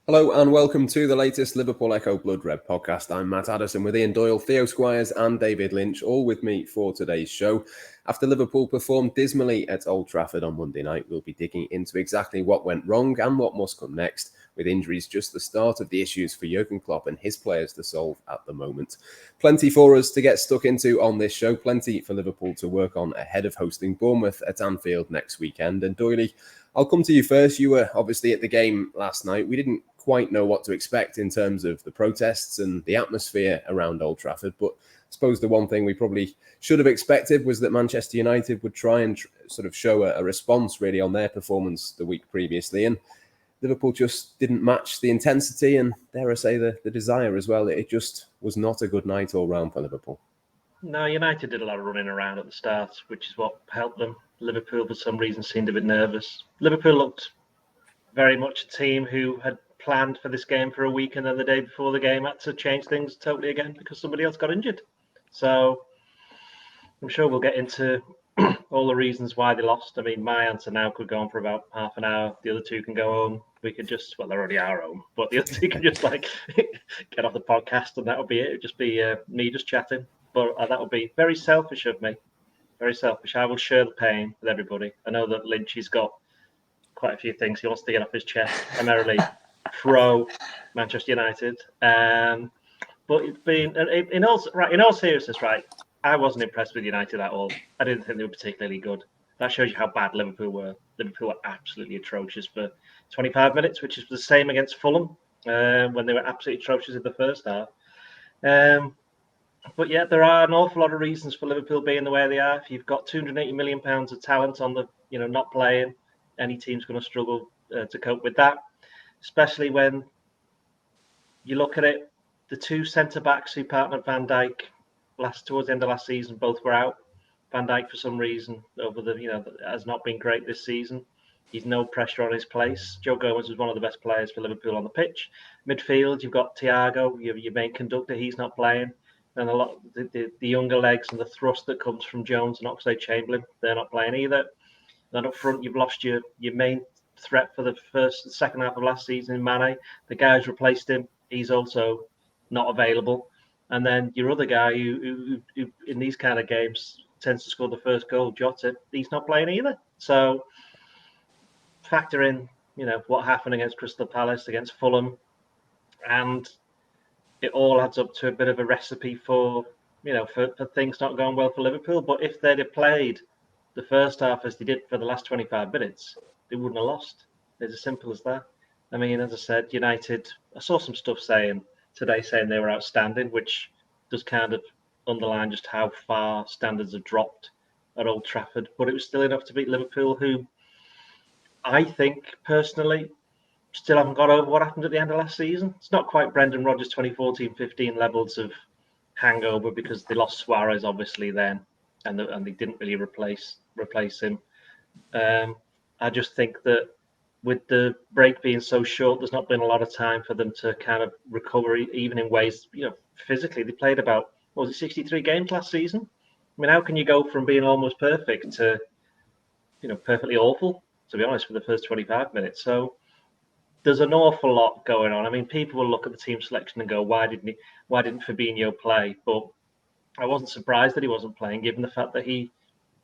Hello and welcome to the latest Liverpool Echo Blood Red podcast. I'm Matt Addison with Ian Doyle, Theo Squires and David Lynch, all with me for today's show. After Liverpool performed dismally at Old Trafford on Monday night, we'll be digging into exactly what went wrong and what must come next, with injuries just the start of the issues for Jurgen Klopp and his players to solve at the moment. Plenty for us to get stuck into on this show, plenty for Liverpool to work on ahead of hosting Bournemouth at Anfield next weekend. And Doyley, I'll come to you first. You were obviously at the game last night. We didn't quite know what to expect in terms of the protests and the atmosphere around Old Trafford, but I suppose the one thing we probably should have expected was that Manchester United would try and sort of show a response really on their performance the week previously, and Liverpool just didn't match the intensity and, dare I say, the desire as well. It just was not a good night all round for Liverpool. No, United did a lot of running around at the start, which is what helped them. Liverpool, for some reason, seemed a bit nervous. Liverpool looked very much a team who had planned for this game for a week, and then the day before the game had to change things totally again because somebody else got injured. So I'm sure we'll get into all the reasons why they lost. I mean, my answer now could go on for about half an hour. The other two can go home. We could just, well, they're already our home, but the other two can just like get off the podcast and that would be it. It would just be me just chatting. But that would be very selfish of me. Very selfish. I will share the pain with everybody. I know that Lynch has got quite a few things he wants to get off his chest, primarily pro Manchester United. But it's been in all seriousness, right? I wasn't impressed with United at all. I didn't think they were particularly good. That shows you how bad Liverpool were. Liverpool were absolutely atrocious for 25 minutes, which is the same against Fulham when they were absolutely atrocious in the first half. But yeah, there are an awful lot of reasons for Liverpool being the way they are. If you've got £280 million of talent on the, not playing, any team's going to struggle to cope with that. Especially when you look at it, the two centre backs who partnered Van Dijk towards the end of last season both were out. Van Dijk, for some reason, has not been great this season. He's no pressure on his place. Joe Gomez was one of the best players for Liverpool on the pitch. Midfield, you've got Thiago, your main conductor. He's not playing. And a lot the younger legs and the thrust that comes from Jones and Oxlade-Chamberlain, they're not playing either. Then up front, you've lost your main threat for the second half of last season in Mane. The guy who's replaced him, he's also not available. And then your other guy who in these kind of games tends to score the first goal, Jota, he's not playing either. So factor in, what happened against Crystal Palace, against Fulham, and it all adds up to a bit of a recipe for things not going well for Liverpool. But if they'd have played the first half as they did for the last 25 minutes, they wouldn't have lost. It's as simple as that. I mean, as I said, United, I saw some stuff today saying they were outstanding, which does kind of underline just how far standards have dropped at Old Trafford. But it was still enough to beat Liverpool, who I think personally still haven't got over what happened at the end of last season. It's not quite Brendan Rodgers 2014-15 levels of hangover because they lost Suarez obviously then, and they didn't really replace him. I just think that with the break being so short, there's not been a lot of time for them to kind of recover, even in ways, physically. They played about, 63 games last season? I mean, how can you go from being almost perfect to, perfectly awful, to be honest, for the first 25 minutes? So there's an awful lot going on. I mean, people will look at the team selection and go, why didn't Fabinho play? But I wasn't surprised that he wasn't playing, given the fact that he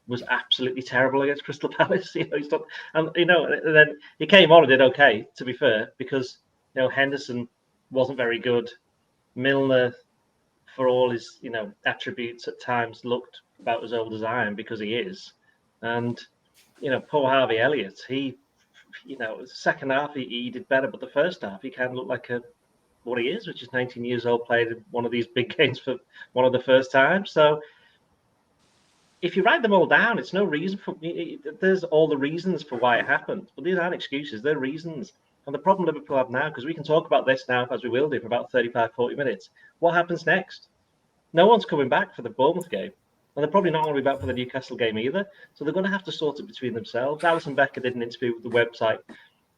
was absolutely terrible against Crystal Palace. He's not, and then he came on and did okay, to be fair, because Henderson wasn't very good. Milner, for all his attributes at times, looked about as old as I am because he is, and poor Harvey Elliott, he. The second half he did better, but the first half he kind of looked like what he is, which is 19 years old, played in one of these big games for one of the first times. So if you write them all down, it's no reason for me. There's all the reasons for why it happened, but these aren't excuses, they're reasons. And the problem Liverpool have now, because we can talk about this now, as we will do for about 35, 40 minutes, what happens next? No one's coming back for the Bournemouth game. And they're probably not going to be back for the Newcastle game either. So they're going to have to sort it between themselves. Alison Becker did an interview with the website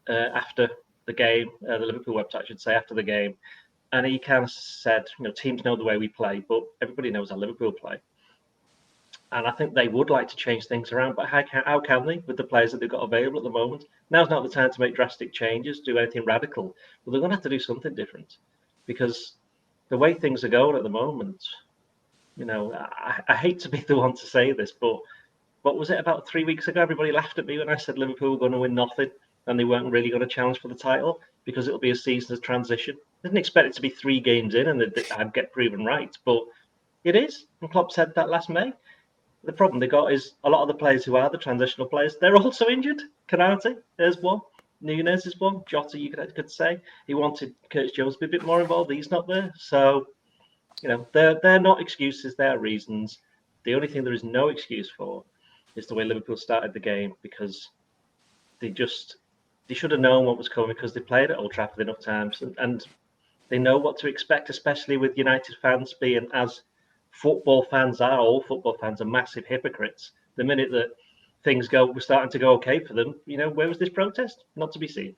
after the game, the Liverpool website, I should say, after the game. And he kind of said, teams know the way we play, but everybody knows how Liverpool play. And I think they would like to change things around, but how can they with the players that they've got available at the moment? Now's not the time to make drastic changes, do anything radical. But they're going to have to do something different, because the way things are going at the moment, I hate to be the one to say this, but what was it, about 3 weeks ago? Everybody laughed at me when I said Liverpool were going to win nothing and they weren't really going to challenge for the title because it'll be a season of transition. I didn't expect it to be 3 games in and I'd get proven right, but it is. And Klopp said that last May. The problem they got is a lot of the players who are the transitional players, they're also injured. Canate, there's one. Nunes is one. Jota, you could say. He wanted Curtis Jones to be a bit more involved. He's not there. So, they're not excuses. They're reasons. The only thing there is no excuse for is the way Liverpool started the game, because they should have known what was coming, because they played at Old Trafford enough times and they know what to expect, especially with United fans being, as football fans are, all football fans are massive hypocrites. The minute that things were starting to go okay for them, where was this protest? Not to be seen.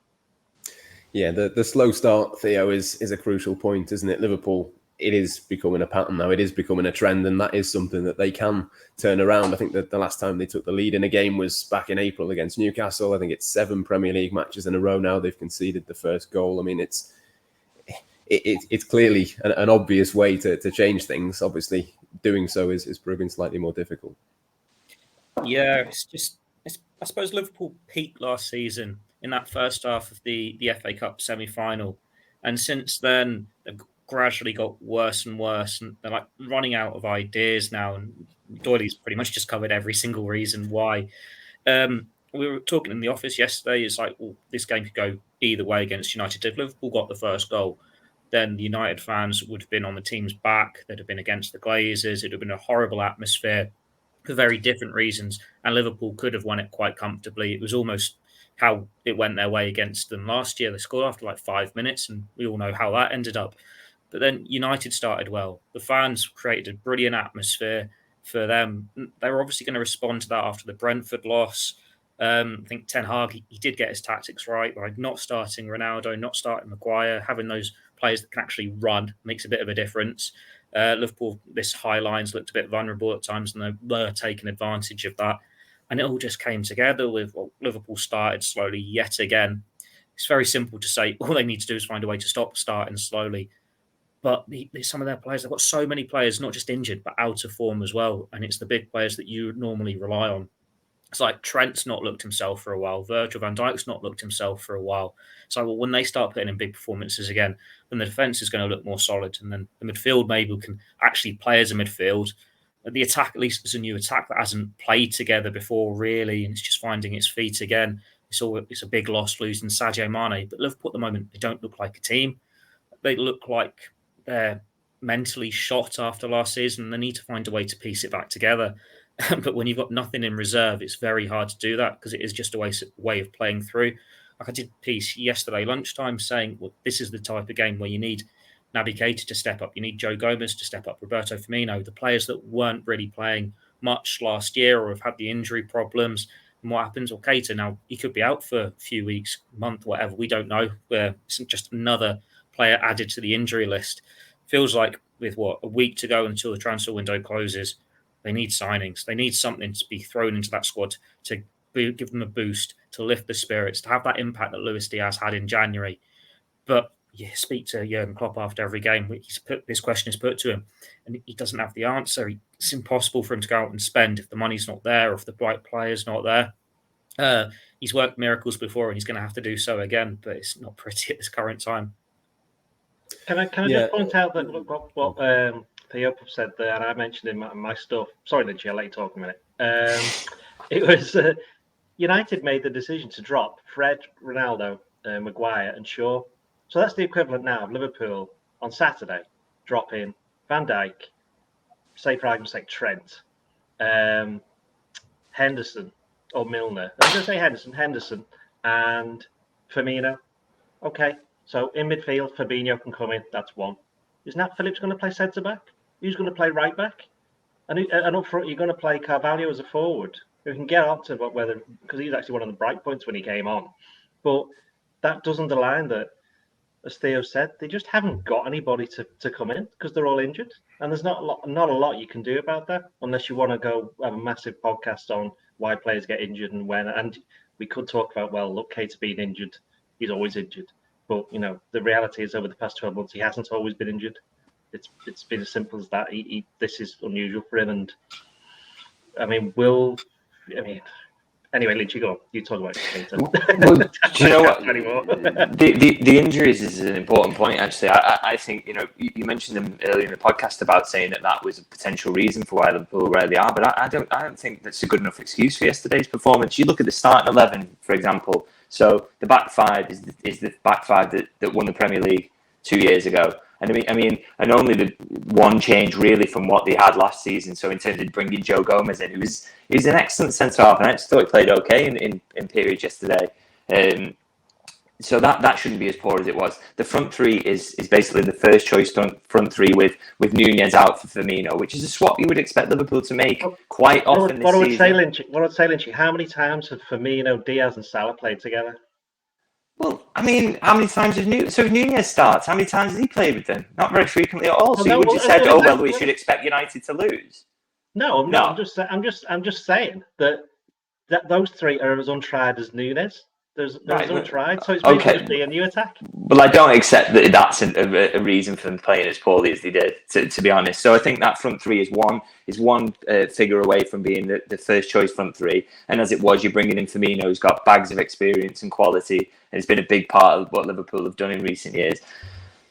Yeah, the slow start, Theo, is a crucial point, isn't it? Liverpool, it is becoming a pattern now. It is becoming a trend, and that is something that they can turn around. I think that the last time they took the lead in a game was back in April against Newcastle. I think it's 7 Premier League matches in a row now. They've conceded the first goal. I mean, it's clearly an obvious way to change things. Obviously, doing so is proving slightly more difficult. Yeah, I suppose Liverpool peaked last season in that first half of the FA Cup semi-final. And since then, they've gradually got worse and worse. And they're like running out of ideas now. And Doyley's pretty much just covered every single reason why. We were talking in the office yesterday. It's like, well, this game could go either way against United. If Liverpool got the first goal, then the United fans would have been on the team's back. They'd have been against the Glazers. It'd have been a horrible atmosphere for very different reasons. And Liverpool could have won it quite comfortably. It was almost how it went their way against them last year. They scored after like 5 minutes, and we all know how that ended up. But then United started well. The fans created a brilliant atmosphere for them. They were obviously going to respond to that after the Brentford loss. I think Ten Hag, he did get his tactics right by not starting Ronaldo, not starting Maguire. Having those players that can actually run makes a bit of a difference. Liverpool, this high lines looked a bit vulnerable at times, and they were taking advantage of that. And it all just came together with Liverpool started slowly yet again. It's very simple to say all they need to do is find a way to stop starting slowly. But some of their players, they've got so many players, not just injured, but out of form as well. And it's the big players that you normally rely on. It's like Trent's not looked himself for a while. Virgil van Dijk's not looked himself for a while. So when they start putting in big performances again, then the defence is going to look more solid. And then the midfield maybe can actually play as a midfield. The attack, at least, is a new attack that hasn't played together before, really, and it's just finding its feet again. It's a big loss losing Sadio Mane. But Liverpool at the moment, they don't look like a team. They look like they're mentally shot after last season. They need to find a way to piece it back together. But when you've got nothing in reserve, it's very hard to do that because it is just a way of playing through. Like I did a piece yesterday lunchtime saying, well, this is the type of game where you need Naby Keita to step up. You need Joe Gomez to step up, Roberto Firmino, the players that weren't really playing much last year or have had the injury problems. And what happens? Well, Keita now, he could be out for a few weeks, month, whatever. We don't know. It's just another player added to the injury list. Feels like with a week to go until the transfer window closes, they need signings. They need something to be thrown into that squad to give them a boost, to lift the spirits, to have that impact that Luis Diaz had in January. But speak to Jurgen Klopp after every game. This question is put to him, and he doesn't have the answer. It's impossible for him to go out and spend if the money's not there, or if the right player's not there. He's worked miracles before, and he's going to have to do so again. But it's not pretty at this current time. Can I just point out that what Theo said there, and I mentioned in my stuff. Sorry, Lynch, I'll let you talk a minute. It was United made the decision to drop Fred, Ronaldo, Maguire, and Shaw. So that's the equivalent now of Liverpool on Saturday dropping Van Dijk, say for argument's sake, Trent, Henderson or Milner. I was going to say Henderson, and Firmino. Okay, so in midfield, Fabinho can come in. That's one. Is Nat Phillips going to play centre back? Who's going to play right back? And up front, you're going to play Carvalho as a forward who can get up to because he's actually one of the bright points when he came on. But that does underline that as Theo said, they just haven't got anybody to come in because they're all injured, and there's not a lot you can do about that unless you want to go have a massive podcast on why players get injured and when. And we could talk about, well, look, Kate's been injured; he's always injured. But the reality is, over the past 12 months, he hasn't always been injured. It's been as simple as that. This is unusual for him, and anyway, Lynch, you go on. You talk about it. Well, do you know what? the injuries is an important point, actually. I think, you mentioned them earlier in the podcast about saying that was a potential reason for why Liverpool are where they are, but I don't think that's a good enough excuse for yesterday's performance. You look at the starting 11, for example. So the back five is the back five that won the Premier League 2 years ago. And and only the one change really from what they had last season. So in terms of bringing Joe Gomez in, who's an excellent centre half, and I just thought he played okay in periods yesterday. So that shouldn't be as poor as it was. The front three is basically the first choice front three with Nunez out for Firmino, which is a swap you would expect Liverpool to make quite often this season. What would say, Lynchy? How many times have Firmino, Diaz, and Salah played together? Well, how many times has Nunez starts? How many times has he played with them? Not very frequently at all. So you would just said, we should expect United to lose. No, I'm just saying that those three are as untried as Nunez. There's untried, so it's basically a new attack. Well, I don't accept that that's a reason for them playing as poorly as they did, to be honest. So I think that front three is one figure away from being the first choice front three. And as it was, you're bringing in Firmino, who's got bags of experience and quality, and it's been a big part of what Liverpool have done in recent years.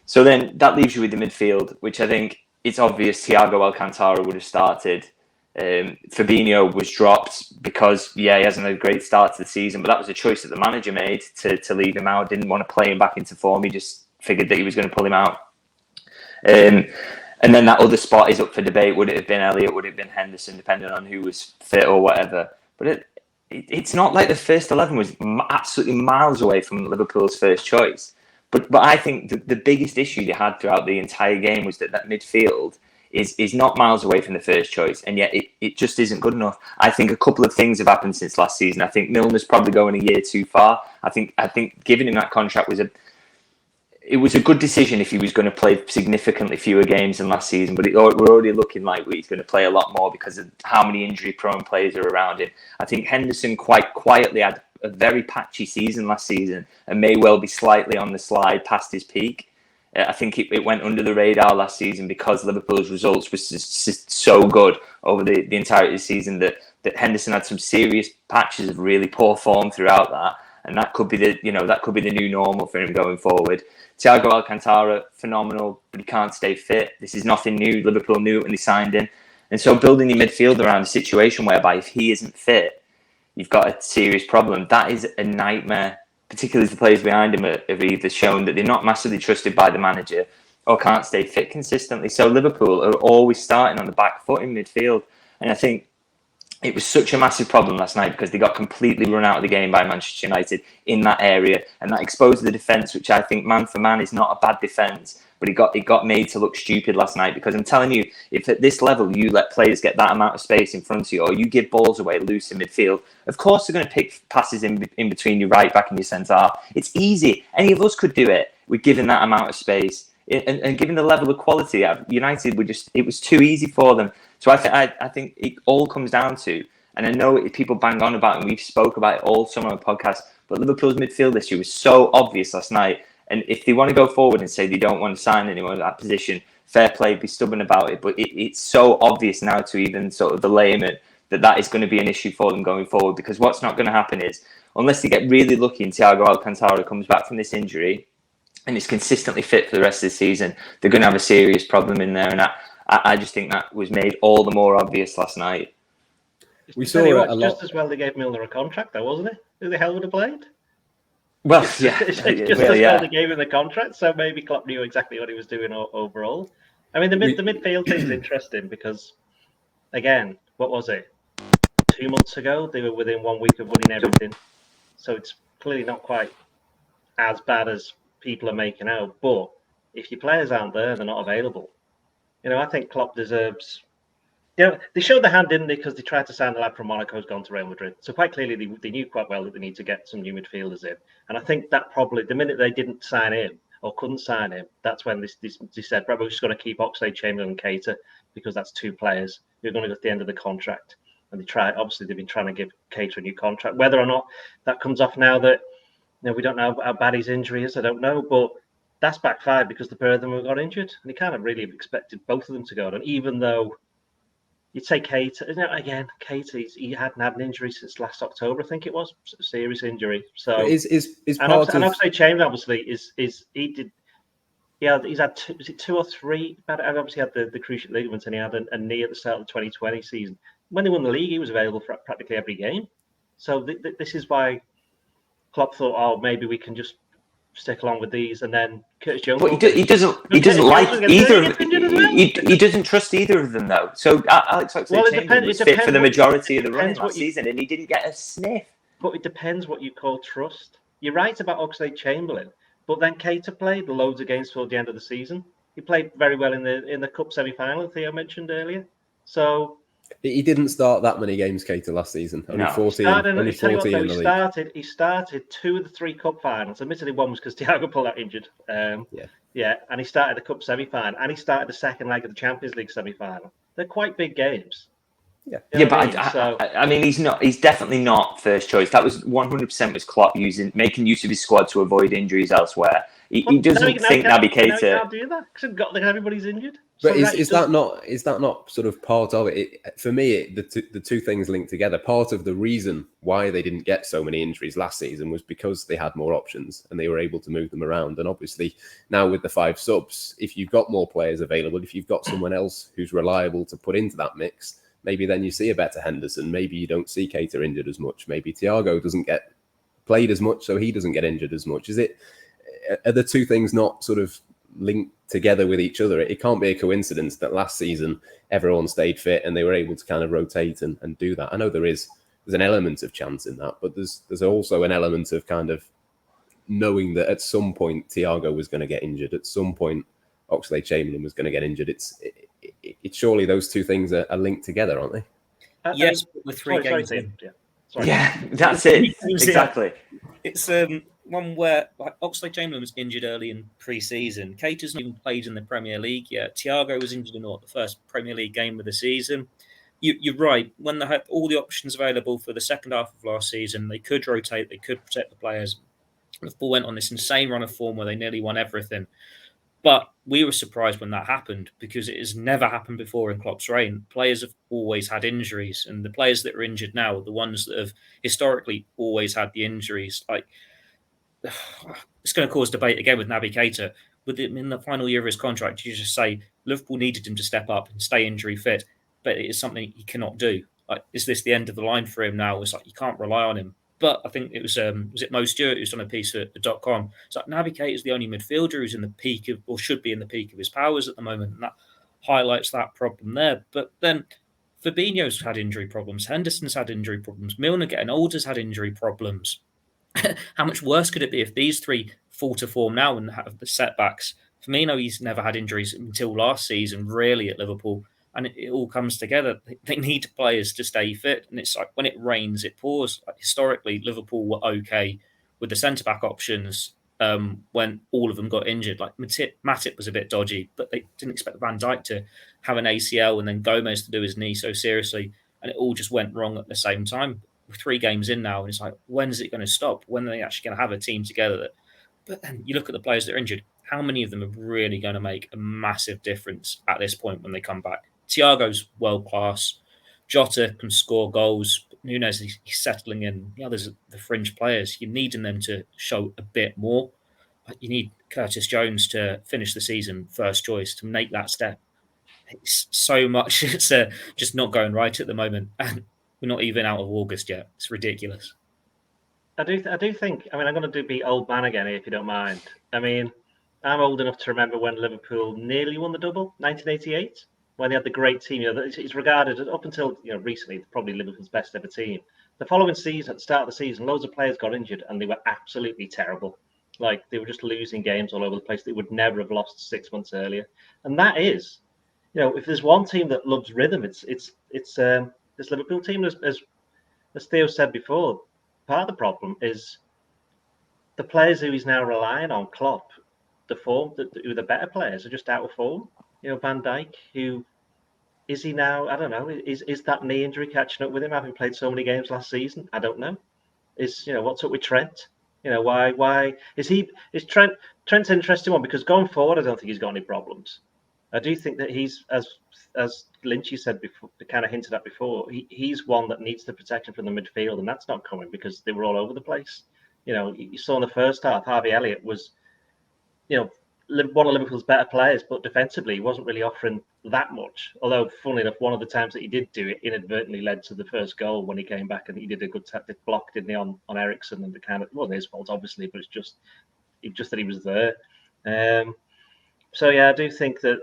So then that leaves you with the midfield, which I think it's obvious Thiago Alcantara would have started. Fabinho was dropped because he hasn't had a great start to the season, but that was a choice that the manager made to leave him out. Didn't want to play him back into form. He just figured that he was going to pull him out. And then that other spot is up for debate. Would it have been Elliott? Would it have been Henderson? Depending on who was fit or whatever. But it's not like the first 11 was absolutely miles away from Liverpool's first choice. But I think the biggest issue they had throughout the entire game was that midfield is not miles away from the first choice, and yet it just isn't good enough. I think a couple of things have happened since last season. I think Milner's probably going a year too far. I think giving him that contract was a good decision if he was going to play significantly fewer games than last season, but we're already looking like he's going to play a lot more because of how many injury-prone players are around him. I think Henderson quite quietly had a very patchy season last season and may well be slightly on the slide past his peak. I think it went under the radar last season because Liverpool's results were just so good over the entirety of the season that Henderson had some serious patches of really poor form throughout that, and that could be the new normal for him going forward. Thiago Alcantara, phenomenal, but he can't stay fit. This is nothing new. Liverpool knew it when they signed him, and so building your midfield around a situation whereby if he isn't fit, you've got a serious problem. That is a nightmare. Particularly as the players behind him have either shown that they're not massively trusted by the manager or can't stay fit consistently. So Liverpool are always starting on the back foot in midfield. And I think it was such a massive problem last night because they got completely run out of the game by Manchester United in that area. And that exposed the defence, which I think man for man is not a bad defence. But it got made to look stupid last night because I'm telling you, if at this level you let players get that amount of space in front of you or you give balls away loose in midfield, of course they're going to pick passes in between your right back and your centre half. It's easy. Any of us could do it with given that amount of space. And given the level of quality, United it was too easy for them. So I think it all comes down to, and I know people bang on about it and we've spoke about it all summer on the podcast, but Liverpool's midfield issue was so obvious last night. And if they want to go forward and say they don't want to sign anyone in that position, fair play, be stubborn about it. But it's so obvious now to even sort of the layman that is going to be an issue for them going forward. Because what's not going to happen is, unless they get really lucky and Thiago Alcantara comes back from this injury and is consistently fit for the rest of the season, they're going to have a serious problem in there. And I just think that was made all the more obvious last night. We saw it a lot. Just as well they gave Milner a contract, though, wasn't it? Who the hell would have played? Well, yeah. It's just as well they gave him the contract, so maybe Klopp knew exactly what he was doing overall. I mean, the midfield thing is interesting because, again, what was it? 2 months ago, they were within 1 week of winning everything. So it's clearly not quite as bad as people are making out. But if your players aren't there, they're not available. I think Klopp deserves... they showed the hand, didn't they? Because they tried to sign the lad from Monaco who's gone to Real Madrid. So quite clearly, they knew quite well that they need to get some new midfielders in. And I think that probably, the minute they didn't sign him, or couldn't sign him, that's when they said, right, we're just going to keep Oxlade-Chamberlain and Keita because that's two players who are going to go to the end of the contract. And they've been trying to give Keita a new contract. Whether or not that comes off now that, we don't know how bad his injury is, I don't know, but that's backfired because the pair of them have got injured. And he kind of really expected both of them to go. And even though you'd say Keita, again, Keita, he hadn't had an injury since last October, I think it was, a serious injury. So is part of... And Oxlade-Chamberlain, obviously, he's had two or three. He obviously had the cruciate ligaments, and he had a knee at the start of the 2020 season. When they won the league, he was available for practically every game. So this is why Klopp thought, maybe we can just stick along with these, and then Curtis Jones. But he doesn't like either. He doesn't trust either of them, though. So Alex Oxlade-Chamberlain was fit for the majority of the run last season, and he didn't get a sniff. But it depends what you call trust. You're right about Oxlade-Chamberlain. But then Keita played loads of games toward the end of the season. He played very well in the cup semi-final, Theo mentioned earlier. So he didn't start that many games, Keita, last season. Only 14. Only 14 in the league. He started 2 of the 3 cup finals. Admittedly, one was because Thiago pulled out injured. And he started the cup semi-final, and he started the second leg of the Champions League semi-final. They're quite big games. I mean, he's definitely not first choice. That was 100% was Klopp making use of his squad to avoid injuries elsewhere. He doesn't think Naby Keita. Can't do that because everybody's injured. But is that not sort of part of it? For me, the two things link together. Part of the reason why they didn't get so many injuries last season was because they had more options and they were able to move them around. And obviously now with the 5 subs, if you've got more players available, if you've got someone else who's reliable to put into that mix, maybe then you see a better Henderson. Maybe you don't see Keita injured as much. Maybe Thiago doesn't get played as much, so he doesn't get injured as much. Are the two things not sort of linked together with each other? It can't be a coincidence that last season everyone stayed fit and they were able to kind of rotate and do that. I know there's an element of chance in that, but there's also an element of kind of knowing that at some point Thiago was going to get injured. At some point Oxlade-Chamberlain was going to get injured. It's surely those two things are linked together, aren't they? Yes, with 3 games in. Yeah, that's it. Exactly. It's one where Oxlade-Chamberlain was injured early in pre-season. Keita's not even played in the Premier League yet. Thiago was injured in the first Premier League game of the season. You're right. When they had all the options available for the second half of last season, they could rotate, they could protect the players. Liverpool went on this insane run of form where they nearly won everything. But we were surprised when that happened because it has never happened before in Klopp's reign. Players have always had injuries, and the players that are injured now are the ones that have historically always had the injuries. It's going to cause debate again with Naby Keita. With him in the final year of his contract, you just say Liverpool needed him to step up and stay injury fit, but it is something he cannot do. Is this the end of the line for him now? It's you can't rely on him. But I think it was it Mo Stewart who's done a piece at the .com. It's Naby Keita is the only midfielder who's in the peak of, or should be in the peak of his powers at the moment, and that highlights that problem there. But then Fabinho's had injury problems, Henderson's had injury problems, Milner getting older's had injury problems. How much worse could it be if these 3 fall to form now and have the setbacks? Firmino, he's never had injuries until last season, really, at Liverpool. And it all comes together. They need players to stay fit. And it's when it rains, it pours. Historically, Liverpool were okay with the centre-back options when all of them got injured. Matip was a bit dodgy, but they didn't expect Van Dijk to have an ACL and then Gomez to do his knee so seriously. And it all just went wrong at the same time. We're 3 games in now, and it's when is it going to stop? When are they actually going to have a team together? But then you look at the players that are injured. How many of them are really going to make a massive difference at this point when they come back? Thiago's world class. Jota can score goals. Nunes, he's settling in. The others are the fringe players. You're needing them to show a bit more. You need Curtis Jones to finish the season first choice, to make that step. It's so much. It's just not going right at the moment. And we're not even out of August yet. It's ridiculous. I do think, I'm going to be old man again here, if you don't mind. I'm old enough to remember when Liverpool nearly won the double, 1988. When they had the great team, it's regarded up until recently probably Liverpool's best ever team. The following season, at the start of the season, loads of players got injured and they were absolutely terrible. They were just losing games all over the place. They would never have lost 6 months earlier. And that is, if there's one team that loves rhythm, it's this Liverpool team. As Theo said before, part of the problem is the players who he's now relying on, Klopp. the form, who the better players are just out of form. Van Dijk, who is he now? I don't know. Is that knee injury catching up with him, having played so many games last season? I don't know. What's up with Trent? Why is Trent's an interesting one, because going forward, I don't think he's got any problems. I do think that he's, as Lynchy said before, kind of hinted at before, he's one that needs the protection from the midfield, and that's not coming because they were all over the place. You saw in the first half, Harvey Elliott was, one of Liverpool's better players, but defensively he wasn't really offering that much. Although, funnily enough, one of the times that he did do it inadvertently led to the first goal when he came back, and he did a good tactic block, didn't he, on Ericsson, and it wasn't his fault, obviously, but it's just that he was there. So yeah, I do think that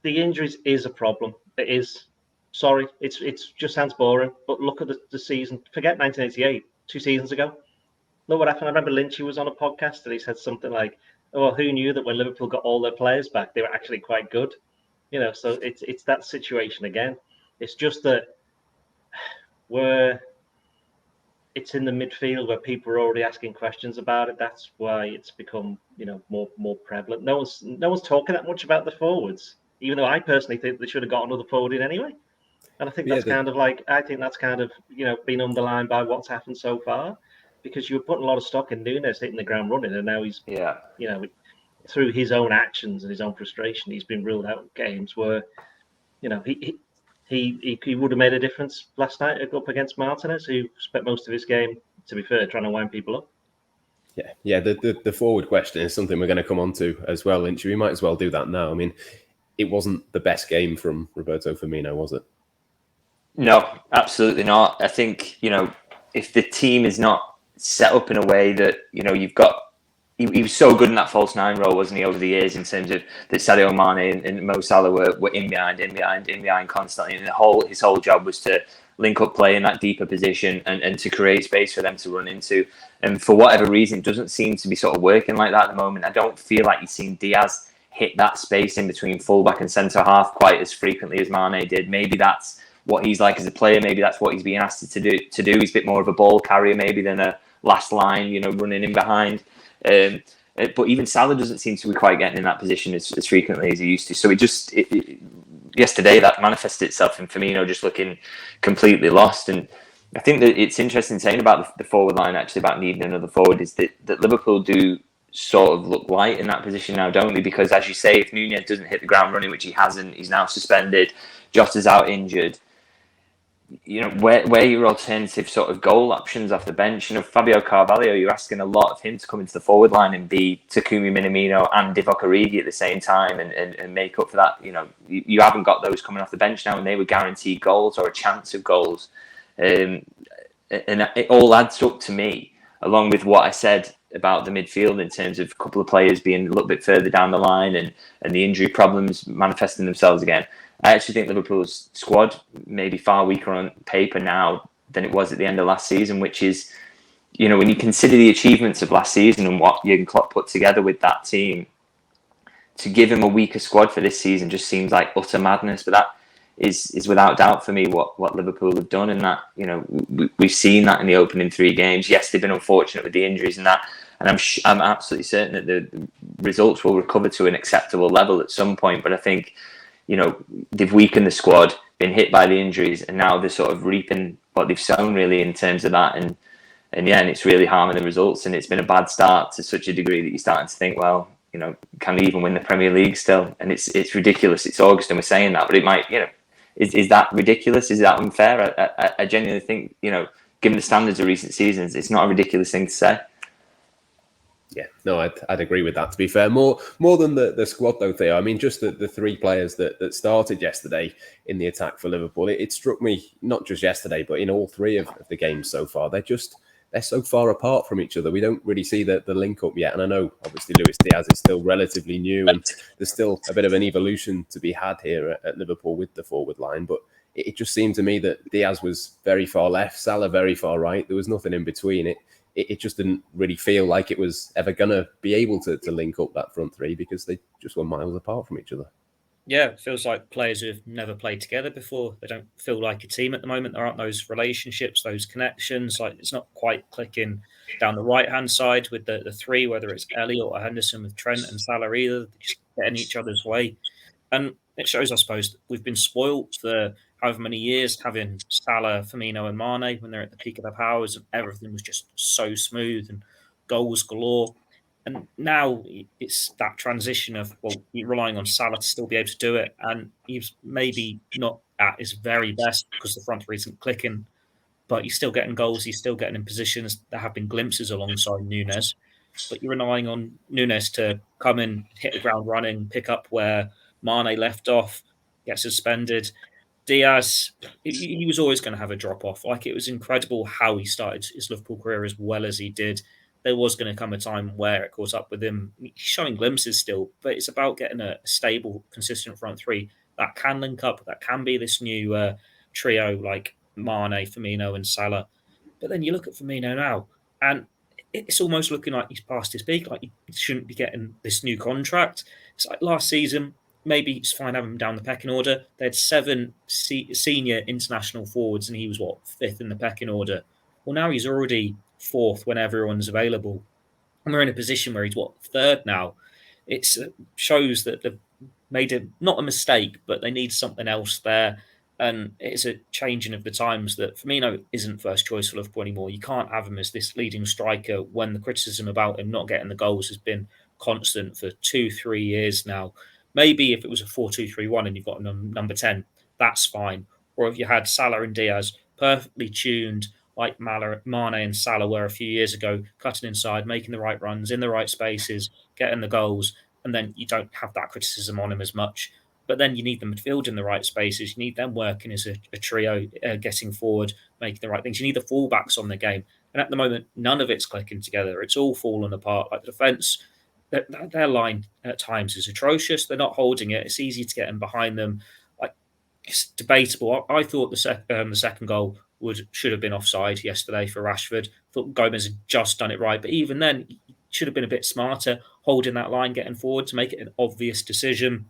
the injuries is a problem. It is. Sorry, it's just sounds boring, but look at the season. Forget 1988, 2 seasons ago. Look what happened. I remember Lynchy was on a podcast and he said something like, "Oh, who knew that when Liverpool got all their players back, they were actually quite good?" So it's that situation again. It's just that it's in the midfield where people are already asking questions about it. That's why it's become more prevalent. No one's talking that much about the forwards, even though I personally think they should have got another forward in anyway. And I think that's kind of been underlined by what's happened so far, because you were putting a lot of stock in Núñez hitting the ground running, and now he's through his own actions and his own frustration, he's been ruled out of games where he would have made a difference last night up against Martinez, who spent most of his game, to be fair, trying to wind people up. Yeah. The forward question is something we're going to come on to as well, Lynch. We might as well do that now. I mean, it wasn't the best game from Roberto Firmino, was it? No, absolutely not. I think, if the team is not set up in a way that, you've got... He was so good in that false nine role, wasn't he, over the years, in terms of that Sadio Mane and Mo Salah were in behind constantly. And his whole job was to link up play in that deeper position and to create space for them to run into. And for whatever reason, it doesn't seem to be sort of working like that at the moment. I don't feel like you've seen Diaz hit that space in between fullback and centre half quite as frequently as Mane did. Maybe that's what he's like as a player. Maybe that's what he's being asked to do. He's a bit more of a ball carrier maybe than a last line, running in behind. But even Salah doesn't seem to be quite getting in that position as frequently as he used to. So yesterday that manifested itself in Firmino just looking completely lost. And I think that it's interesting saying about the forward line, actually, about needing another forward, is that Liverpool do sort of look light in that position now, don't they? Because as you say, if Núñez doesn't hit the ground running, which he hasn't, he's now suspended, Jota's out injured. Where are your alternative sort of goal options off the bench? Fabio Carvalho, you're asking a lot of him to come into the forward line and be Takumi Minamino and Divock Origi at the same time and make up for that. You haven't got those coming off the bench now, and they were guaranteed goals or a chance of goals. And it all adds up to me, along with what I said about the midfield in terms of a couple of players being a little bit further down the line and the injury problems manifesting themselves again. I actually think Liverpool's squad may be far weaker on paper now than it was at the end of last season, which is, when you consider the achievements of last season and what Jurgen Klopp put together with that team, to give him a weaker squad for this season just seems like utter madness. But that is without doubt for me what Liverpool have done, and that we've seen that in the opening 3 games. Yes, they've been unfortunate with the injuries and that, and I'm absolutely certain that the results will recover to an acceptable level at some point. But I think, they've weakened the squad, been hit by the injuries, and now they're sort of reaping what they've sown, really, in terms of that. And it's really harming the results. And it's been a bad start to such a degree that you're starting to think, well, can they even win the Premier League still? And it's ridiculous. It's August and we're saying that, but it might, is that ridiculous? Is that unfair? I genuinely think, given the standards of recent seasons, it's not a ridiculous thing to say. Yeah, no, I'd agree with that, to be fair. More than the squad, though, Theo. I mean, just the 3 players that started yesterday in the attack for Liverpool, it struck me, not just yesterday, but in all 3 of the games so far, they're so far apart from each other. We don't really see the link up yet. And I know, obviously, Luis Diaz is still relatively new, and there's still a bit of an evolution to be had here at Liverpool with the forward line. But it just seemed to me that Diaz was very far left, Salah very far right. There was nothing in between. It just didn't really feel like it was ever going to be able to link up that front 3, because they just were miles apart from each other. Yeah, it feels like players who've never played together before. They don't feel like a team at the moment. There aren't those relationships, those connections. Like it's not quite clicking down the right hand side with the three, whether it's Elliot or Henderson with Trent and Salah either. They just get in each other's way. And it shows, I suppose, that we've been spoilt for however many years having Salah, Firmino, and Mane when they're at the peak of their powers, and everything was just so smooth and goals galore. And now it's that transition of, well, you're relying on Salah to still be able to do it. And he's maybe not at his very best because the front three isn't clicking, but he's still getting goals. He's still getting in positions. There have been glimpses alongside Nunes, but you're relying on Nunes to come in, hit the ground running, pick up where Mane left off, get suspended. Diaz, he was always going to have a drop off. Like it was incredible how he started his Liverpool career as well as he did. There was going to come a time where it caught up with him. He's showing glimpses still, but it's about getting a stable, consistent front three that can link up, that can be this new trio like Mane, Firmino, and Salah. But then you look at Firmino now, and it's almost looking like he's past his peak. Like he shouldn't be getting this new contract. It's like last season, maybe it's fine having him down the pecking order. They had 7 senior international forwards, and he was fifth in the pecking order. Well, now he's already fourth when everyone's available, and we're in a position where he's third now. It shows that they've made not a mistake, but they need something else there. And it's a changing of the times that Firmino isn't first choice for Liverpool anymore. You can't have him as this leading striker when the criticism about him not getting the goals has been constant for 2-3 years now. Maybe if it was a 4-2-3-1 and you've got number 10, that's fine. Or if you had Salah and Diaz perfectly tuned like Mane and Salah were a few years ago, cutting inside, making the right runs in the right spaces, getting the goals, and then you don't have that criticism on him as much. But then you need the midfield in the right spaces. You need them working as a trio, getting forward, making the right things. You need the fullbacks on the game. And at the moment, none of it's clicking together. It's all falling apart. Like the defence, their line at times is atrocious. They're not holding it. It's easy to get in behind them. Like it's debatable. I thought the second goal should have been offside yesterday for Rashford. I thought Gomez had just done it right. But even then, he should have been a bit smarter, holding that line, getting forward to make it an obvious decision.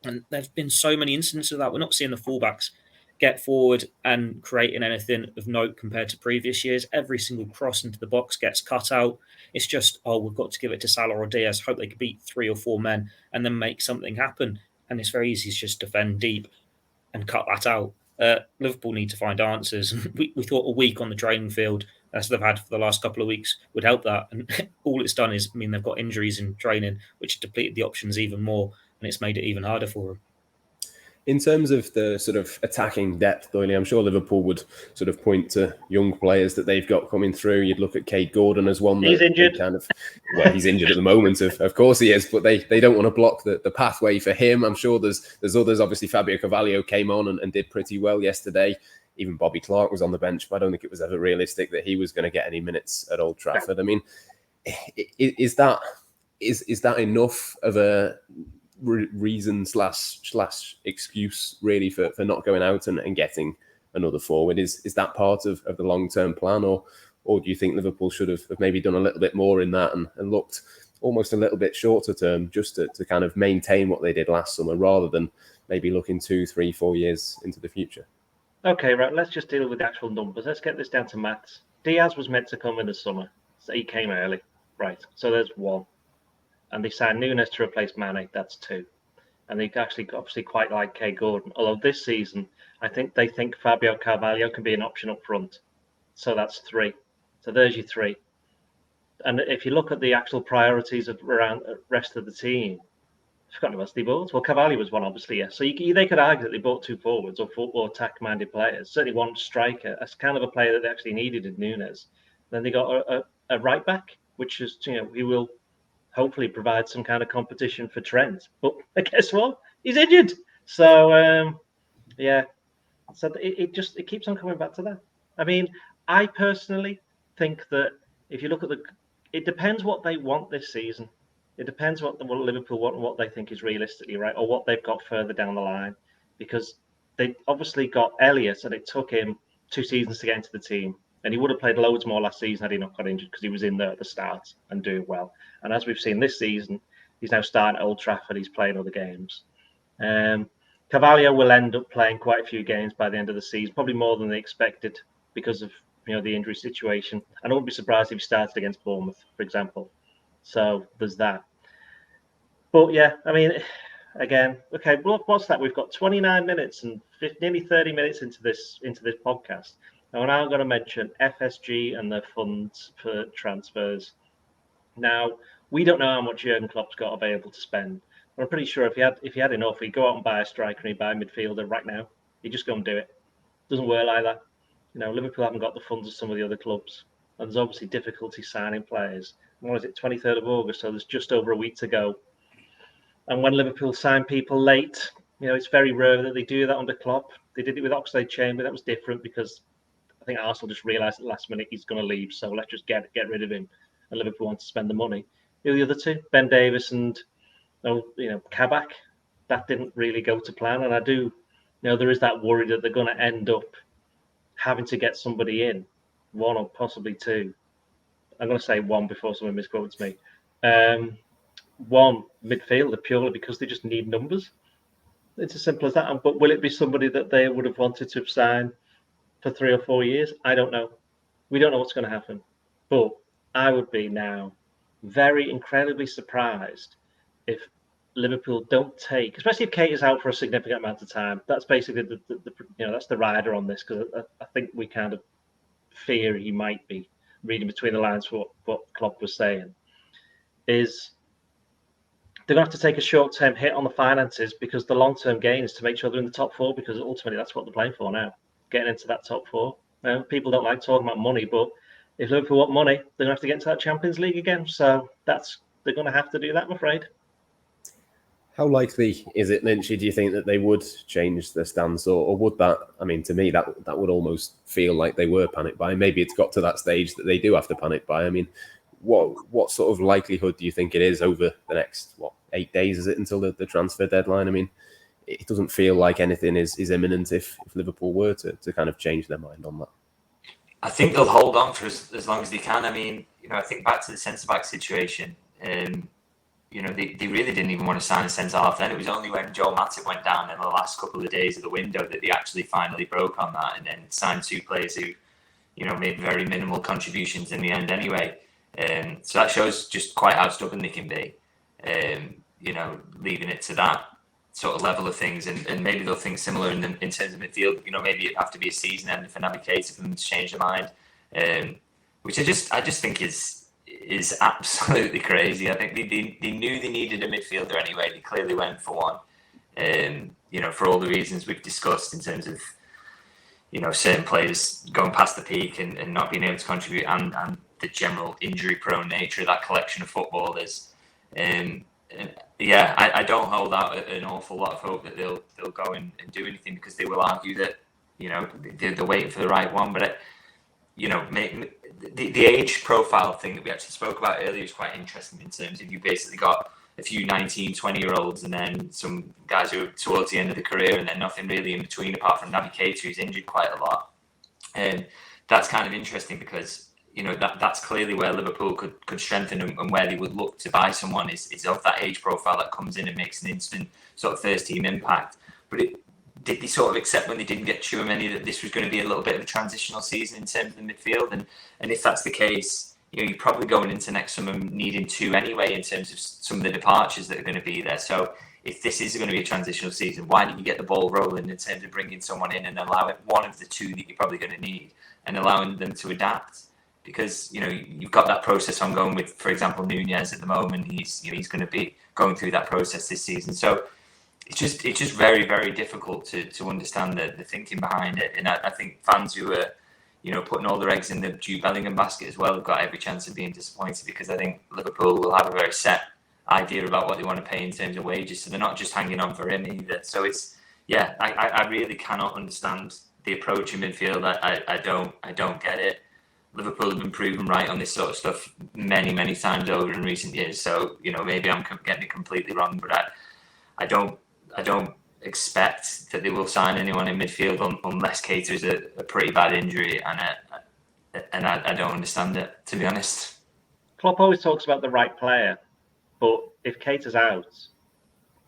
And there's been so many instances of that. We're not seeing the fullbacks get forward and creating anything of note compared to previous years. Every single cross into the box gets cut out. It's just, we've got to give it to Salah or Diaz, hope they can beat 3 or 4 men and then make something happen. And it's very easy to just defend deep and cut that out. Liverpool need to find answers. We thought a week on the training field, as they've had for the last couple of weeks, would help that. And all it's done is mean they've got injuries in training, which depleted the options even more. And it's made it even harder for them. In terms of the sort of attacking depth, Doyle, I'm sure Liverpool would sort of point to young players that they've got coming through. You'd look at Cade Gordon as one. He's injured. He's injured at the moment, of course he is, but they don't want to block the pathway for him. I'm sure there's others. Obviously, Fabio Carvalho came on and did pretty well yesterday. Even Bobby Clark was on the bench, but I don't think it was ever realistic that he was going to get any minutes at Old Trafford. I mean, is that enough of a reason / excuse really for not going out and getting another forward? Is that part of the long-term plan, or do you think Liverpool should have maybe done a little bit more in that and looked almost a little bit shorter term just to kind of maintain what they did last summer rather than maybe looking 2, 3, 4 years into the future? Okay, right, let's just deal with the actual numbers. Let's get this down to maths. Diaz was meant to come in the summer, so he came early. Right, so there's 1. And they signed Nunes to replace Mane. That's 2. And they actually obviously quite like Cade Gordon. Although this season, I think they think Fabio Carvalho can be an option up front. So that's 3. So there's your 3. And if you look at the actual priorities of around the rest of the team, I've forgotten who else they bought. Well, Carvalho was one, obviously, yes. So they could argue that they bought 2 forwards or attack-minded players. Certainly one striker. That's kind of a player that they actually needed in Nunes. Then they got a right back, which is, he will hopefully provide some kind of competition for Trent. But guess what? He's injured. So, yeah. So it keeps on coming back to that. I mean, I personally think that if you look at it depends what they want this season. It depends what Liverpool want and what they think is realistically right, or what they've got further down the line. Because they obviously got Elliot, and it took him 2 seasons to get into the team. And he would have played loads more last season had he not got injured, because he was in there at the start and doing well. And as we've seen this season, he's now starting at Old Trafford. He's playing other games. Carvalho will end up playing quite a few games by the end of the season, probably more than they expected because of the injury situation. And I wouldn't be surprised if he started against Bournemouth, for example. So there's that. But yeah, I mean, again, okay, what's that? We've got 29 minutes and nearly 30 minutes into this podcast. And we're now going to mention FSG and their funds for transfers. Now, we don't know how much Jurgen Klopp's got available to spend. But I'm pretty sure if he had enough, he'd go out and buy a striker and he'd buy a midfielder right now. He'd just go and do it. Doesn't work like that. Liverpool haven't got the funds of some of the other clubs. And there's obviously difficulty signing players. What is it, 23rd of August? So there's just over a week to go. And when Liverpool sign people late, it's very rare that they do that under Klopp. They did it with Oxlade-Chamberlain. That was different because I think Arsenal just realised at the last minute he's going to leave. So let's just get rid of him. And Liverpool want to spend the money. The other two, Ben Davies and Kabak, that didn't really go to plan. And I do, there is that worry that they're going to end up having to get somebody in, one or possibly two. I'm going to say one before someone misquotes me. One midfielder purely because they just need numbers. It's as simple as that. But will it be somebody that they would have wanted to have signed for 3 or 4 years? I don't know. We don't know what's going to happen. But I would be now very incredibly surprised if Liverpool don't take, especially if Kate is out for a significant amount of time. That's basically the that's the rider on this, because I think we kind of fear he might be reading between the lines for what Klopp was saying. Is they're going to have to take a short-term hit on the finances because the long-term gain is to make sure they're in the top 4, because ultimately that's what they're playing for now, getting into that top 4. People don't like talking about money, but if Liverpool want money, they're going to have to get into that Champions League again. So they're going to have to do that, I'm afraid. How likely is it, Lynchy, do you think that they would change their stance, or would that, to me, that would almost feel like they were panic buying. Maybe it's got to that stage that they do have to panic buy. What sort of likelihood do you think it is over the next, 8 days is it until the transfer deadline? It doesn't feel like anything is imminent if Liverpool were to kind of change their mind on that. I think they'll hold on for as long as they can. I think back to the centre-back situation. They really didn't even want to sign a centre-half then. It was only when Joel Matip went down in the last couple of days of the window that they actually finally broke on that, and then signed 2 players who, made very minimal contributions in the end anyway. So that shows just quite how stubborn they can be, leaving it to that sort of level of things. And maybe they'll think similar in terms of midfield. Maybe it'd have to be a season end for Naby Keita for them to change their mind, which I just think is absolutely crazy. I think they knew they needed a midfielder anyway. They clearly went for one, for all the reasons we've discussed in terms of, certain players going past the peak and not being able to contribute, and the general injury-prone nature of that collection of footballers. I don't hold out an awful lot of hope that they'll go and do anything, because they will argue that they're waiting for the right one. But the age profile thing that we actually spoke about earlier is quite interesting, in terms of you basically got a few 19, 20-year-olds and then some guys who are towards the end of the career, and then nothing really in between apart from Naby Keita, who's injured quite a lot. And that's kind of interesting because that's clearly where Liverpool could strengthen, and where they would look to buy someone is of that age profile that comes in and makes an instant sort of first-team impact. But did they sort of accept when they didn't get Tchouaméni that this was going to be a little bit of a transitional season in terms of the midfield? And if that's the case, you're probably going into next summer needing 2 anyway in terms of some of the departures that are going to be there. So if this is going to be a transitional season, why don't you get the ball rolling in terms of bringing someone in and allowing one of the 2 that you're probably going to need, and allowing them to adapt? Because you've got that process ongoing with, for example, Nunez at the moment. He's going to be going through that process this season. So it's just very, very difficult to understand the thinking behind it. And I think fans who are putting all their eggs in the Jude Bellingham basket as well have got every chance of being disappointed, because I think Liverpool will have a very set idea about what they want to pay in terms of wages. So they're not just hanging on for him either. So I really cannot understand the approach in midfield. I don't get it. Liverpool have been proven right on this sort of stuff many, many times over in recent years. So, maybe I'm getting it completely wrong, but I don't expect that they will sign anyone in midfield unless Keita is a pretty bad injury, and I don't understand it, to be honest. Klopp always talks about the right player, but if Keita's out,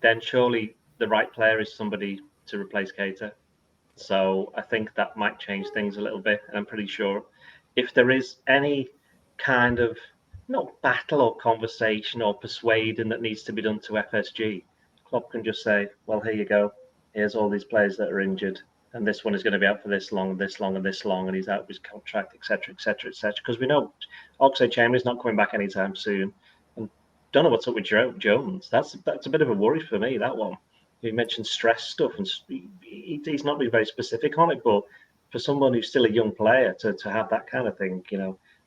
then surely the right player is somebody to replace Keita. So I think that might change things a little bit. And I'm pretty sure if there is any kind of not battle or conversation or persuading that needs to be done to FSG, Klopp can just say, well, here you go. Here's all these players that are injured. And this one is going to be out for this long, and this long, and this long, and he's out of his contract, etc., etc., etc. Because we know Oxlade-Chamberlain's not coming back anytime soon. And don't know what's up with Jones. That's a bit of a worry for me, that one. He mentioned stress stuff, and he's not being very specific on it, but for someone who's still a young player to have that kind of thing,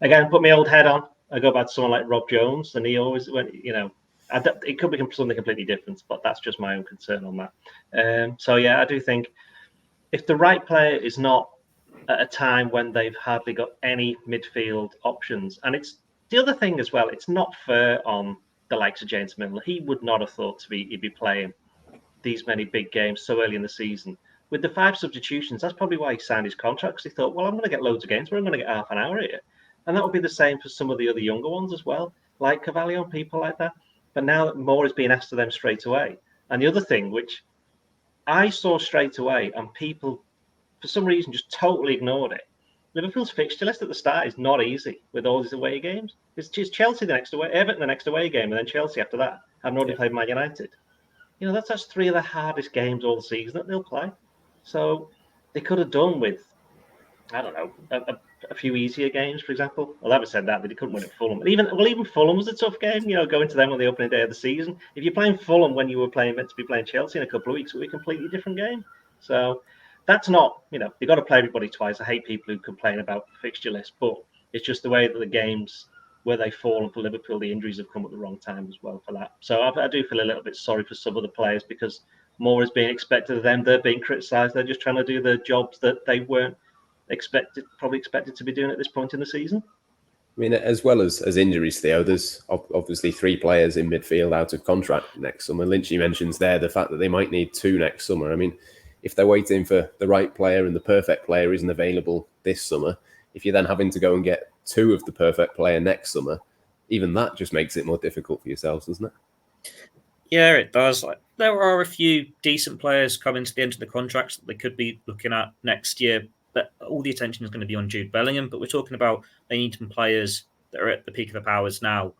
again, put my old head on. I go back to someone like Rob Jones, and he always went, it could be something completely different, but that's just my own concern on that. So yeah, I do think if the right player is not at a time when they've hardly got any midfield options, and it's the other thing as well, it's not fair on the likes of James Milner. He would not have thought he'd be playing these many big games so early in the season. With the 5 substitutions, that's probably why he signed his contract, because he thought, well, I'm going to get loads of games, but I'm going to get half an hour here. And that would be the same for some of the other younger ones as well, like Carvalho and people like that. But now that more is being asked of them straight away. And the other thing, which I saw straight away, and people, for some reason, just totally ignored it. Liverpool's fixture list at the start is not easy with all these away games. It's just Chelsea the next away, Everton the next away game, and then Chelsea after that. Having already played Man United. That's 3 of the hardest games all season that they'll play. So they could have done with, I don't know, a few easier games, for example. Well, having said that, they couldn't win at Fulham. And even Fulham was a tough game, going to them on the opening day of the season. If you're playing Fulham when you were meant to be playing Chelsea in a couple of weeks, it would be a completely different game. So that's not, you've got to play everybody twice. I hate people who complain about the fixture list, but it's just the way that the games where they've fallen for Liverpool, the injuries have come at the wrong time as well for that. So I do feel a little bit sorry for some of the players because more is being expected of them. They're being criticised. They're just trying to do the jobs that they weren't probably expected to be doing at this point in the season. I mean, as well as injuries, Theo, there's obviously 3 players in midfield out of contract next summer. Lynchy mentions there the fact that they might need 2 next summer. I mean, if they're waiting for the right player and the perfect player isn't available this summer, if you're then having to go and get 2 of the perfect player next summer, even that just makes it more difficult for yourselves, doesn't it? Yeah, it does. There are a few decent players coming to the end of the contracts that they could be looking at next year, but all the attention is going to be on Jude Bellingham. But we're talking about they need some players that are at the peak of their powers now.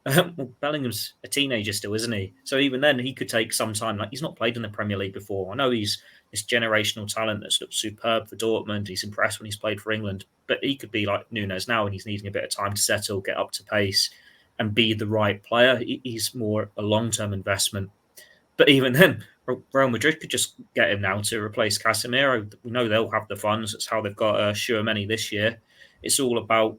Well, Bellingham's a teenager still, isn't he? So even then, he could take some time. He's not played in the Premier League before. I know he's this generational talent that's looked superb for Dortmund. He's impressed when he's played for England, but he could be like Nunes now, and he's needing a bit of time to settle, get up to pace, and be the right player. He's more a long-term investment. But even then, Real Madrid could just get him now to replace Casemiro. We know they'll have the funds. That's how they've got Tchouaméni this year. It's all about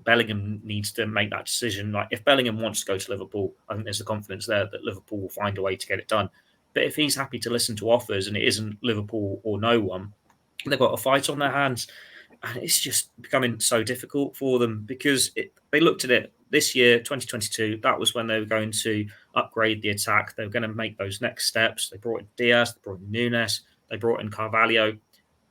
Bellingham needs to make that decision. If Bellingham wants to go to Liverpool, I think there's the confidence there that Liverpool will find a way to get it done. But if he's happy to listen to offers and it isn't Liverpool or no one, they've got a fight on their hands. And it's just becoming so difficult for them because they looked at it this year, 2022, that was when they were going to upgrade the attack. They were going to make those next steps. They brought in Diaz, they brought in Nunes, they brought in Carvalho.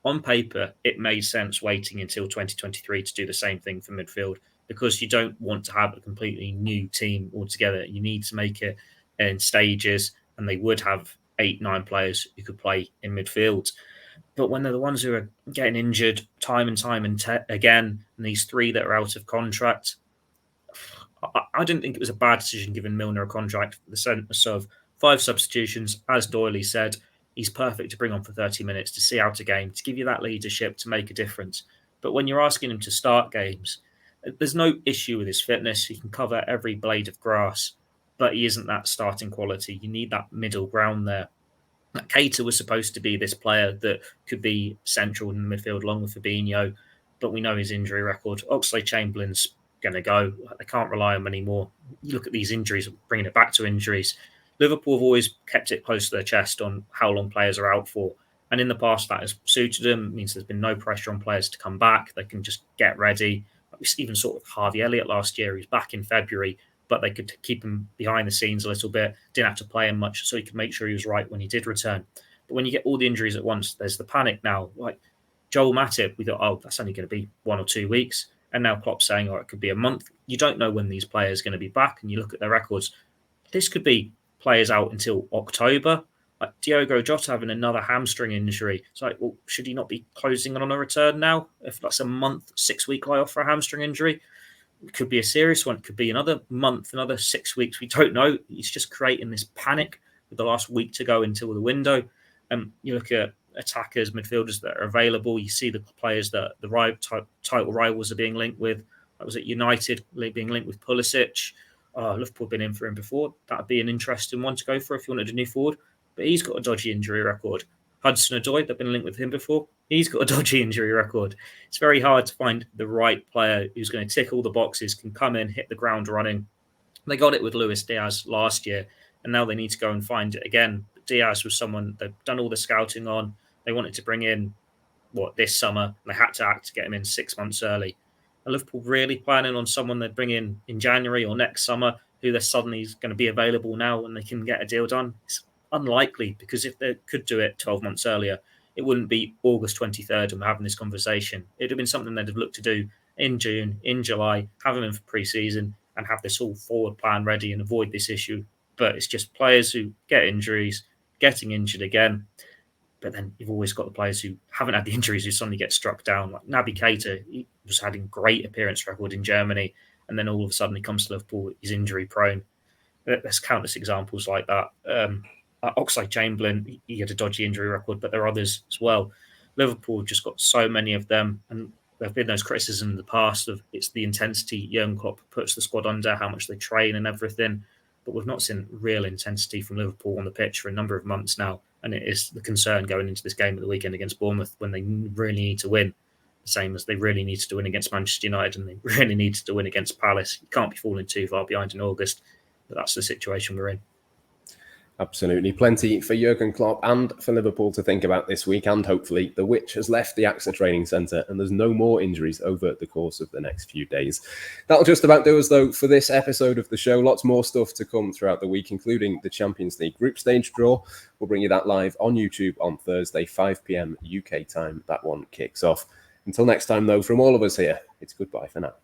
On paper, it made sense waiting until 2023 to do the same thing for midfield because you don't want to have a completely new team altogether. You need to make it in stages, and they would have 8-9 players who could play in midfield. But when they're the ones who are getting injured time and time again, and these 3 that are out of contract, I didn't think it was a bad decision giving Milner a contract for the sense of 5 substitutions. As Doyle said, he's perfect to bring on for 30 minutes to see out a game, to give you that leadership, to make a difference. But when you're asking him to start games, there's no issue with his fitness. He can cover every blade of grass, but he isn't that starting quality. You need that middle ground there. Keita was supposed to be this player that could be central in the midfield along with Fabinho, but we know his injury record. Oxlade-Chamberlain's going to go. They can't rely on him anymore. You look at these injuries, bringing it back to injuries. Liverpool have always kept it close to their chest on how long players are out for. And in the past, that has suited them. It means there's been no pressure on players to come back. They can just get ready. We even saw it with Harvey Elliott last year. He's back in February, but they could keep him behind the scenes a little bit. Didn't have to play him much, so he could make sure he was right when he did return. But when you get all the injuries at once, there's the panic now. Like Joel Matip, we thought, oh, that's only going to be 1 or 2 weeks. And now Klopp's saying, oh, it could be a month. You don't know when these players are going to be back. And you look at their records. This could be players out until October. Like Diogo Jota having another hamstring injury. It's like, well, should he not be closing on a return now? If that's a month, 6-week layoff for a hamstring injury, it could be a serious one. It could be another month, another 6 weeks. We don't know. He's just creating this panic with the last week to go until the window. You look at attackers, midfielders that are available. You see the players that the title rivals are being linked with. That was at United being linked with Pulisic. Liverpool have been in for him before. That would be an interesting one to go for if you wanted a new forward. But he's got a dodgy injury record. Hudson-Odoi, they've been linked with him before. He's got a dodgy injury record. It's very hard to find the right player who's going to tick all the boxes, can come in, hit the ground running. They got it with Luis Diaz last year, and now they need to go and find it again. Diaz was someone they've done all the scouting on. They wanted to bring in, this summer, and they had to act to get him in 6 months early. Are Liverpool really planning on someone they'd bring in January or next summer, who they're suddenly going to be available now and they can get a deal done? It's unlikely, because if they could do it 12 months earlier, it wouldn't be August 23rd and we're having this conversation. It would have been something they'd have looked to do in June, in July, have them in for pre-season and have this all forward plan ready and avoid this issue. But it's just players who get injuries, getting injured again. But then you've always got the players who haven't had the injuries who suddenly get struck down. Like Naby Keita, he was having great appearance record in Germany, and then all of a sudden he comes to Liverpool, he's injury prone. There's countless examples like that. Oxlade-Chamberlain, he had a dodgy injury record, but there are others as well. Liverpool have just got so many of them, and there have been those criticisms in the past of it's the intensity Jurgen Klopp puts the squad under, how much they train and everything. But we've not seen real intensity from Liverpool on the pitch for a number of months now, and it is the concern going into this game at the weekend against Bournemouth when they really need to win, the same as they really need to win against Manchester United and they really need to win against Palace. You can't be falling too far behind in August, but that's the situation we're in. Absolutely. Plenty for Jurgen Klopp and for Liverpool to think about this week, and hopefully the witch has left the AXA training centre and there's no more injuries over the course of the next few days. That'll just about do us, though, for this episode of the show. Lots more stuff to come throughout the week, including the Champions League group stage draw. We'll bring you that live on YouTube on Thursday, 5 p.m. UK time. That one kicks off. Until next time, though, from all of us here, it's goodbye for now.